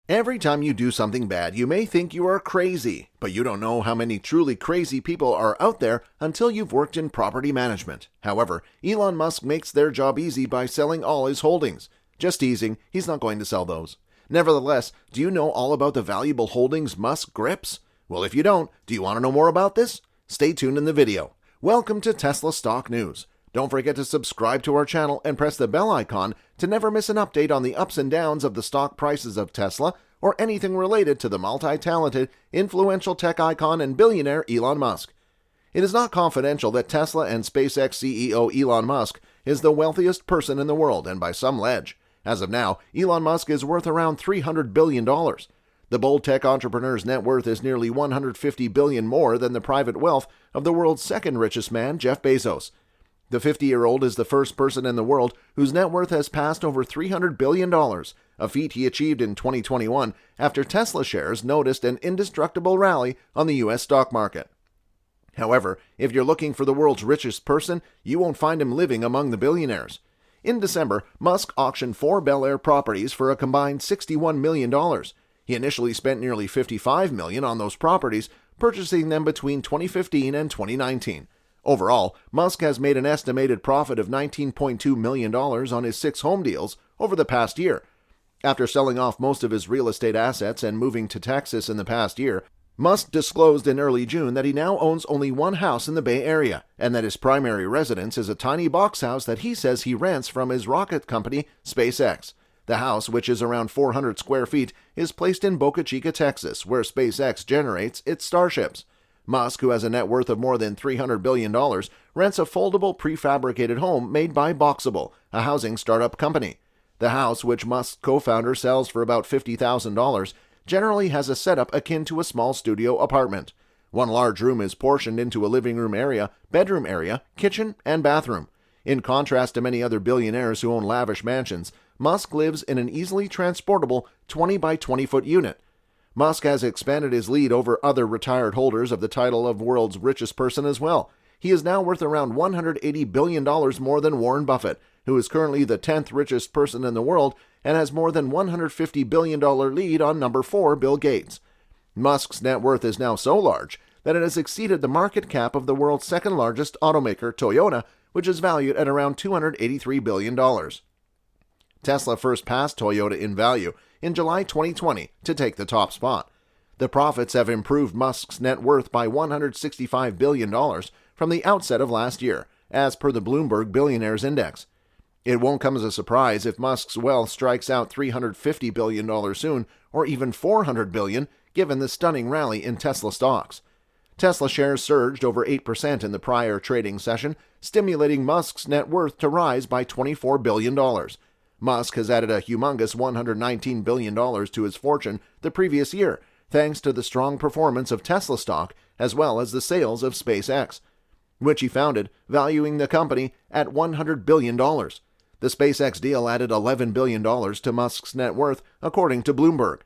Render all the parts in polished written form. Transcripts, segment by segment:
Every time you do something bad, you may think you are crazy, but you don't know how many truly crazy people are out there until you've worked in property management. However, Elon Musk makes their job easy by selling all his holdings. Just teasing, he's not going to sell those. Nevertheless, do you know all about the valuable holdings Musk grips? Well, if you don't, do you want to know more about this? Stay tuned in the video. Welcome to Tesla Stock News. Don't forget to subscribe to our channel and press the bell icon to never miss an update on the ups and downs of the stock prices of Tesla or anything related to the multi-talented, influential tech icon and billionaire Elon Musk. It is not confidential that Tesla and SpaceX CEO Elon Musk is the wealthiest person in the world, and by some ledge. As of now, Elon Musk is worth around $300 billion. The bold tech entrepreneur's net worth is nearly $150 billion more than the private wealth of the world's second richest man, Jeff Bezos. The 50-year-old is the first person in the world whose net worth has passed over $300 billion, a feat he achieved in 2021 after Tesla shares noticed an indestructible rally on the U.S. stock market. However, if you're looking for the world's richest person, you won't find him living among the billionaires. In December, Musk auctioned 4 Bel Air properties for a combined $61 million. He initially spent nearly $55 million on those properties, purchasing them between 2015 and 2019. Overall, Musk has made an estimated profit of $19.2 million on his 6 home deals over the past year. After selling off most of his real estate assets and moving to Texas in the past year, Musk disclosed in early June that he now owns only one house in the Bay Area, and that his primary residence is a tiny box house that he says he rents from his rocket company, SpaceX. The house, which is around 400 square feet, is placed in Boca Chica, Texas, where SpaceX generates its starships. Musk, who has a net worth of more than $300 billion, rents a foldable prefabricated home made by Boxable, a housing startup company. The house, which Musk's co-founder sells for about $50,000, generally has a setup akin to a small studio apartment. One large room is portioned into a living room area, bedroom area, kitchen, and bathroom. In contrast to many other billionaires who own lavish mansions, Musk lives in an easily transportable 20 by 20 foot unit. Musk has expanded his lead over other retired holders of the title of world's richest person as well. He is now worth around $180 billion more than Warren Buffett, who is currently the 10th richest person in the world and has more than $150 billion lead on number 4, Bill Gates. Musk's net worth is now so large that it has exceeded the market cap of the world's second largest automaker, Toyota, which is valued at around $283 billion. Tesla first passed Toyota in value in July 2020 to take the top spot. The profits have improved Musk's net worth by $165 billion from the outset of last year, as per the Bloomberg Billionaires Index. It won't come as a surprise if Musk's wealth strikes out $350 billion soon, or even $400 billion, given the stunning rally in Tesla stocks. Tesla shares surged over 8% in the prior trading session, stimulating Musk's net worth to rise by $24 billion. Musk has added a humongous $119 billion to his fortune the previous year, thanks to the strong performance of Tesla stock as well as the sales of SpaceX, which he founded, valuing the company at $100 billion. The SpaceX deal added $11 billion to Musk's net worth, according to Bloomberg.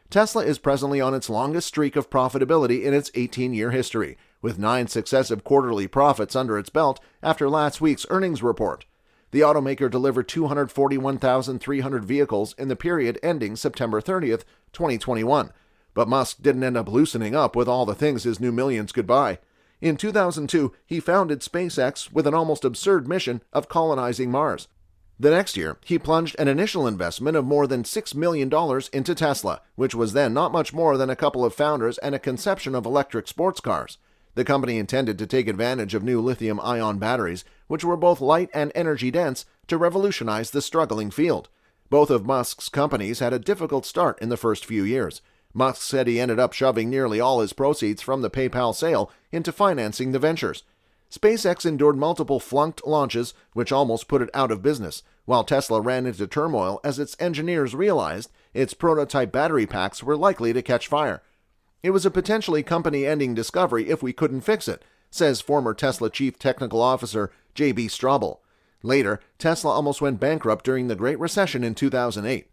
Tesla is presently on its longest streak of profitability in its 18-year history, with 9 successive quarterly profits under its belt after last week's earnings report. The automaker delivered 241,300 vehicles in the period ending September 30th, 2021. But Musk didn't end up loosening up with all the things his new millions could buy. In 2002, he founded SpaceX with an almost absurd mission of colonizing Mars. The next year, he plunged an initial investment of more than $6 million into Tesla, which was then not much more than a couple of founders and a conception of electric sports cars. The company intended to take advantage of new lithium-ion batteries, which were both light and energy-dense, to revolutionize the struggling field. Both of Musk's companies had a difficult start in the first few years. Musk said he ended up shoving nearly all his proceeds from the PayPal sale into financing the ventures. SpaceX endured multiple flunked launches, which almost put it out of business, while Tesla ran into turmoil as its engineers realized its prototype battery packs were likely to catch fire. It was a potentially company-ending discovery if we couldn't fix it, says former Tesla Chief Technical Officer J.B. Straubel. Later, Tesla almost went bankrupt during the Great Recession in 2008.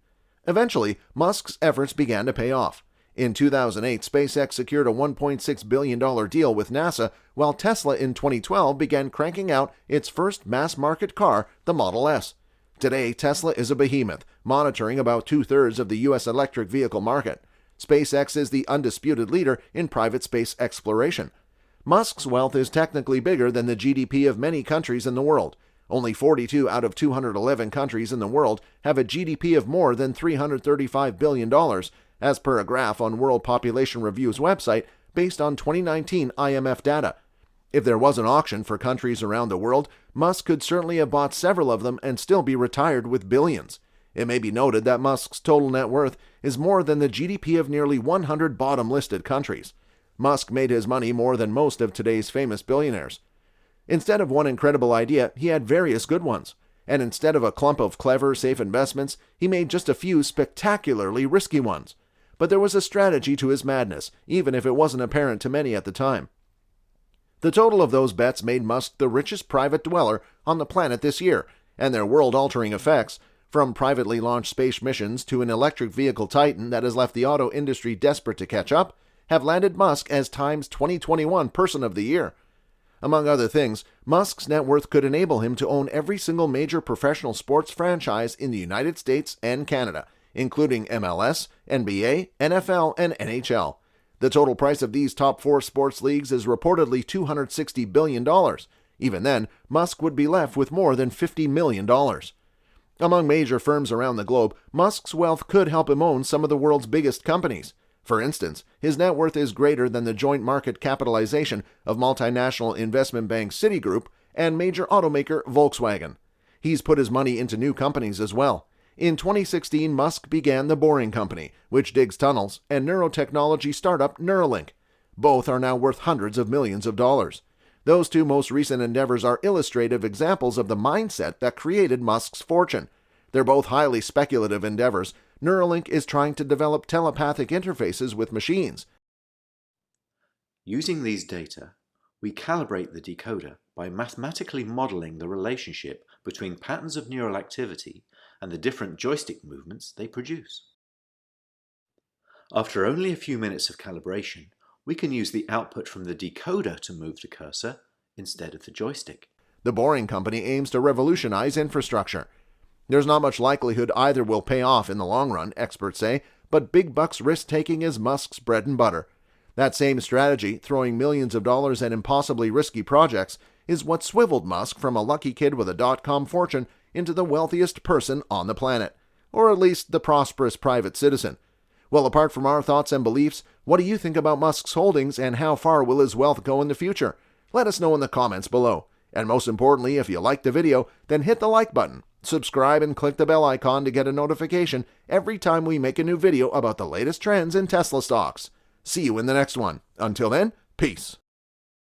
Eventually, Musk's efforts began to pay off. In 2008, SpaceX secured a $1.6 billion deal with NASA, while Tesla in 2012 began cranking out its first mass-market car, the Model S. Today, Tesla is a behemoth, monitoring about 2/3 of the U.S. electric vehicle market. SpaceX is the undisputed leader in private space exploration. Musk's wealth is technically bigger than the GDP of many countries in the world. Only 42 out of 211 countries in the world have a GDP of more than $335 billion, as per a graph on World Population Review's website based on 2019 IMF data. If there was an auction for countries around the world, Musk could certainly have bought several of them and still be retired with billions. It may be noted that Musk's total net worth is more than the GDP of nearly 100 bottom-listed countries. Musk made his money more than most of today's famous billionaires. Instead of one incredible idea, he had various good ones. And instead of a clump of clever, safe investments, he made just a few spectacularly risky ones. But there was a strategy to his madness, even if it wasn't apparent to many at the time. The total of those bets made Musk the richest private dweller on the planet this year, and their world-altering effects, from privately launched space missions to an electric vehicle titan that has left the auto industry desperate to catch up, have landed Musk as Time's 2021 Person of the Year. Among other things, Musk's net worth could enable him to own every single major professional sports franchise in the United States and Canada, including MLS, NBA, NFL, and NHL. The total price of these top 4 sports leagues is reportedly $260 billion. Even then, Musk would be left with more than $50 million. Among major firms around the globe, Musk's wealth could help him own some of the world's biggest companies. For instance, his net worth is greater than the joint market capitalization of multinational investment bank Citigroup and major automaker Volkswagen. He's put his money into new companies as well. In 2016, Musk began the Boring Company, which digs tunnels, and neurotechnology startup Neuralink. Both are now worth hundreds of millions of dollars. Those two most recent endeavors are illustrative examples of the mindset that created Musk's fortune. They're both highly speculative endeavors. Neuralink is trying to develop telepathic interfaces with machines. Using these data, we calibrate the decoder by mathematically modeling the relationship between patterns of neural activity and the different joystick movements they produce. After only a few minutes of calibration, we can use the output from the decoder to move the cursor instead of the joystick. The Boring Company aims to revolutionize infrastructure. There's not much likelihood either will pay off in the long run, experts say, but big bucks risk-taking is Musk's bread and butter. That same strategy, throwing millions of dollars at impossibly risky projects, is what swiveled Musk from a lucky kid with a dot-com fortune into the wealthiest person on the planet, or at least the prosperous private citizen. Well, apart from our thoughts and beliefs, what do you think about Musk's holdings and how far will his wealth go in the future? Let us know in the comments below. And most importantly, if you liked the video, then hit the like button, subscribe, and click the bell icon to get a notification every time we make a new video about the latest trends in Tesla stocks. See you in the next one. Until then, peace.